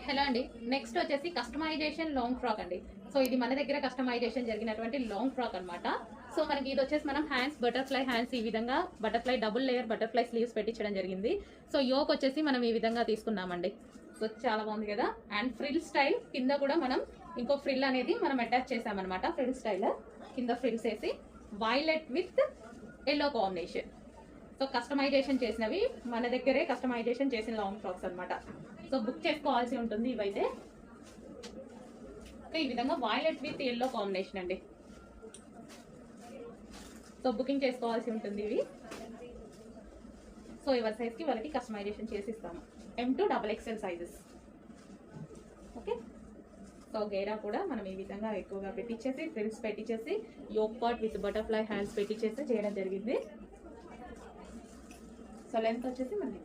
Hello అండి, next వచ్చేసి customization long frock అండి. సో ఇది మన దగ్గర కస్టమైజేషన్ జరిగినటువంటి లాంగ్ ఫ్రాక్ అన్నమాట. సో మనకి ఇది వచ్చేసి మనం హ్యాండ్స్ బటర్ఫ్లై హ్యాండ్స్ ఈ విధంగా butterfly double layer butterfly sleeves పెట్టించడం జరిగింది. సో యోక్ వచ్చేసి మనం ఈ విధంగా తీసుకున్నామండి. సో చాలా బాగుంది కదా. అండ్ ఫ్రిల్ స్టైల్ కింద కూడా మనం ఇంకో ఫ్రిల్ అనేది మనం అటాచ్ చేసామన్నమాట. ఫ్రిల్ స్టైల్ కింద ఫ్రిల్స్ వేసి violet with yellow combination. So customization చేసినవి మన దగ్గరే కస్టమైజేషన్ చేసిన లాంగ్ ఫ్రాక్స్ అన్నమాట. సో బుక్ చేసుకోవాల్సి ఉంటుంది ఇవైతే. ఈ విధంగా వైలెట్ విత్ ఎల్లో కాంబినేషన్ అండి. సో బుకింగ్ చేసుకోవాల్సి ఉంటుంది ఇవి. సో ఎవరి సైజ్కి వాళ్ళకి కస్టమైజేషన్ చేసి ఇస్తాము. M2 XXL sizes. Okay. So గేరా కూడా మనం ఈ విధంగా ఎక్కువగా పెట్టించేసి ఫ్రిల్స్ పెట్టించేసి yoke part with butterfly hands పెట్టించేసి చేయడం జరిగింది. సో లెంత్ వచ్చేసి మనకి